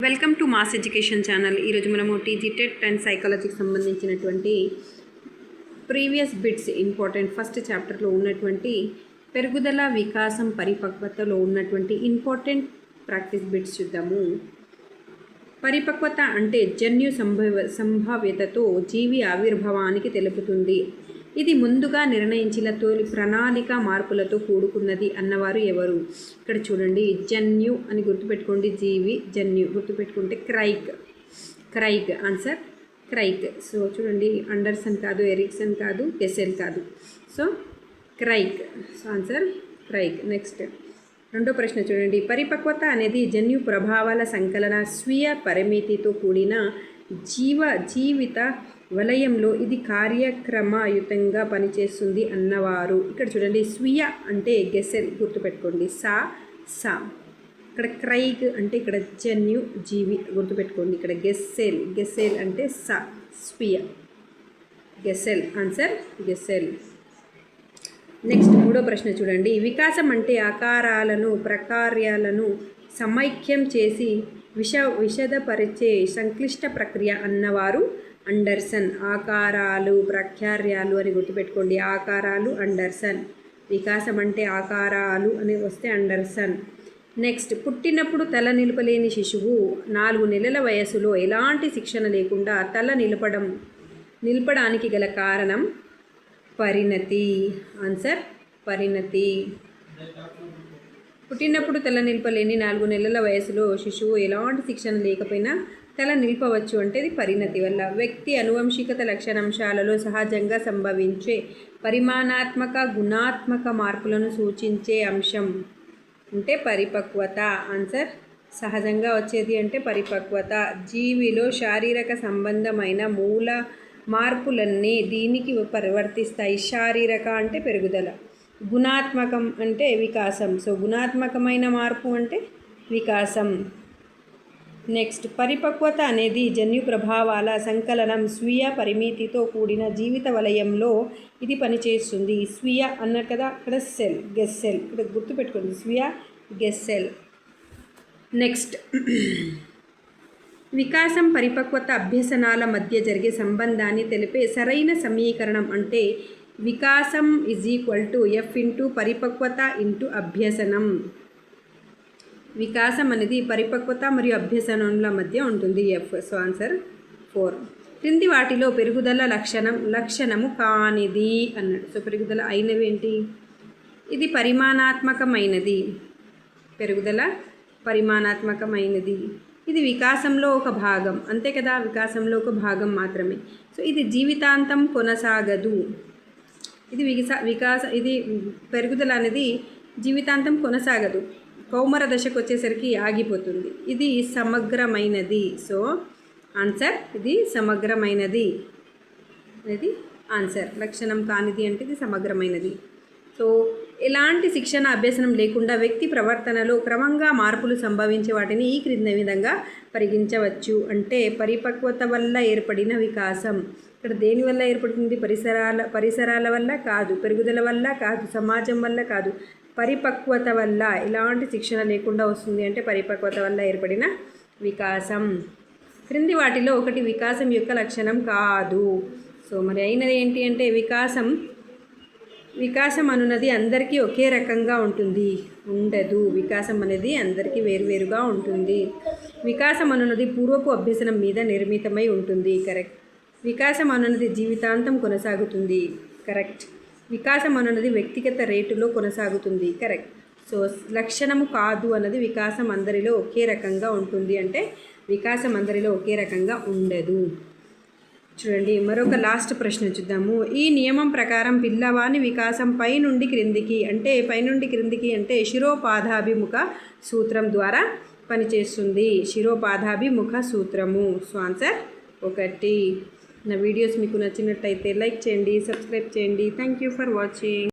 Welcome to mass education channel. ఈరోజు మనము TG TET and సైకాలజీకి సంబంధించినటువంటి ప్రీవియస్ బిట్స్ ఇంపార్టెంట్ ఫస్ట్ చాప్టర్లో ఉన్నటువంటి పెరుగుదల వికాసం పరిపక్వతలో ఉన్నటువంటి ఇంపార్టెంట్ ప్రాక్టీస్ బిట్స్ చూద్దాము. పరిపక్వత అంటే జన్యు సంభావ్యతతో జీవి ఆవిర్భావానికి తెలుపుతుంది. ఇది ముందుగా నిర్ణయించిన తొలి ప్రణాళిక మార్పులతో కూడుకున్నది అన్నవారు ఎవరు? ఇక్కడ చూడండి, జన్యు అని గుర్తుపెట్టుకోండి. జీవి జన్యు గుర్తుపెట్టుకుంటే క్రైగ్ ఆన్సర్ క్రైగ్. సో చూడండి, అండర్సన్ కాదు, ఎరిక్సన్ కాదు, గెసెల్ కాదు. So Craig. So answer Craig. Next రెండో ప్రశ్న చూడండి. పరిపక్వత అనేది జన్యు ప్రభావాల సంకలన స్వీయ పరిమితితో కూడిన జీవిత వలయంలో ఇది కార్యక్రమయుతంగా పనిచేస్తుంది అన్నవారు. ఇక్కడ చూడండి, స్వీయ అంటే గెసెల్ గుర్తుపెట్టుకోండి. సా ఇక్కడ క్రైగ్ అంటే ఇక్కడ జన్యు జీవి గుర్తుపెట్టుకోండి. ఇక్కడ గెసెల్ అంటే స్వీయ గెసెల్ ఆన్సర్ గెసెల్. నెక్స్ట్ మూడో ప్రశ్న చూడండి. వికాసం అంటే ఆకారాలను ప్రకార్యాలను సమైక్యం చేసి విశదపరిచే సంక్లిష్ట ప్రక్రియ అన్నవారు అండర్సన్. ఆకారాలు ప్రకార్యాలు అని గుర్తుపెట్టుకోండి. ఆకారాలు అండర్సన్. వికాసం అంటే ఆకారాలు అని వస్తే అండర్సన్. నెక్స్ట్, పుట్టినప్పుడు తల నిలపలేని శిశువు 4 నెలల వయసులో ఎలాంటి శిక్షణ లేకుండా తల నిలపడానికి గల కారణం పరిణతి. ఆన్సర్ పరిణతి. పుట్టినప్పుడు తల నిలపలేని 4 నెలల వయసులో శిశువు ఎలాంటి శిక్షణ లేకపోయినా తల నిలపవచ్చు అంటే ఇది పరిణతి వల్ల. వ్యక్తి అనువంశికత లక్షణాంశాలలో సహజంగా సంభవించే పరిమాణాత్మక గుణాత్మక మార్పులను సూచించే అంశం అంటే పరిపక్వత. ఆన్సర్ సహజంగా వచ్చేది అంటే పరిపక్వత. జీవిలో శారీరక సంబంధమైన మూల మార్పులన్నీ దీనికి పరివర్తిస్తాయి. శారీరక అంటే పెరుగుదల, గుణాత్మకం అంటే వికాసం. సో గుణాత్మకమైన మార్పు అంటే వికాసం. నెక్స్ట్, పరిపక్వత అనేది జన్యు ప్రభావాల సంకలనం స్వీయ పరిమితితో కూడిన జీవిత వలయంలో ఇది పనిచేస్తుంది. స్వీయ అన్నారు కదా, అక్కడ గెస్సెల్ ఇక్కడ గుర్తుపెట్టుకోండి. స్వీయ గెస్సెల్. నెక్స్ట్, వికాసం పరిపక్వత అభ్యసనాల మధ్య జరిగే సంబంధాన్ని తెలిపే సరైన సమీకరణం అంటే వికాసం F × పరిపక్వత × అభ్యసనం. వికాసం అనేది పరిపక్వత మరియు అభ్యసనంల మధ్య ఉంటుంది. F. So answer 4. క్రింది వాటిలో పెరుగుదల లక్షణము కానిది అన్నాడు. సో పెరుగుదల అయినవి ఏంటి? ఇది పరిమాణాత్మకమైనది. పెరుగుదల పరిమాణాత్మకమైనది. ఇది వికాసంలో ఒక భాగం, అంతే కదా, వికాసంలో ఒక భాగం మాత్రమే. సో ఇది జీవితాంతం కొనసాగదు. ఇది ఇది పెరుగుదల అనేది జీవితాంతం కొనసాగదు. కౌమర దశకు వచ్చేసరికి ఆగిపోతుంది. ఇది సమగ్రమైనది. సో ఆన్సర్ ఇది సమగ్రమైనది అనేది ఆన్సర్. లక్షణం కానిది అంటే ఇది సమగ్రమైనది. సో ఎలాంటి శిక్షణ అభ్యసనం లేకుండా వ్యక్తి ప్రవర్తనలో క్రమంగా మార్పులు సంభవించే వాటిని ఈ క్రింది విధంగా పరిగణించవచ్చు. అంటే పరిపక్వత వల్ల ఏర్పడిన వికాసం. ఇక్కడ దేని వల్ల ఏర్పడుతుంది? పరిసరాల వల్ల కాదు, పెరుగుదల వల్ల కాదు, సమాజం వల్ల కాదు, పరిపక్వత వల్ల. ఎలాంటి శిక్షణ లేకుండా వస్తుంది అంటే పరిపక్వత వల్ల ఏర్పడిన వికాసం. క్రింది వాటిలో ఒకటి వికాసం యొక్క లక్షణం కాదు. సో మరి అయినది ఏంటి అంటే వికాసం అనున్నది అందరికీ ఒకే రకంగా ఉండదు. వికాసం అనేది అందరికీ వేరువేరుగా ఉంటుంది. వికాసం అనున్నది పూర్వపు అభ్యసనం మీద నిర్మితమై ఉంటుంది. కరెక్ట్. వికాసం అనున్నది జీవితాంతం కొనసాగుతుంది. కరెక్ట్. వికాసం అనున్నది వ్యక్తిగత రేటులో కొనసాగుతుంది. కరెక్ట్. సో లక్షణము కాదు అన్నది వికాసం అందరిలో ఒకే రకంగా ఉంటుంది అంటే వికాసం అందరిలో ఒకే రకంగా ఉండదు. చూడండి, మరొక లాస్ట్ ప్రశ్న చూద్దాము. ఈ నియమం ప్రకారం పిల్లవాని వికాసం పైనుండి క్రిందికి అంటే శిరోపాదాభిముఖ సూత్రం ద్వారా పనిచేస్తుంది. శిరోపాదాభిముఖ సూత్రము. So answer 1. నా వీడియోస్ మీకు నచ్చినట్టయితే లైక్ చేయండి, సబ్స్క్రైబ్ చేయండి. Thank you for watching.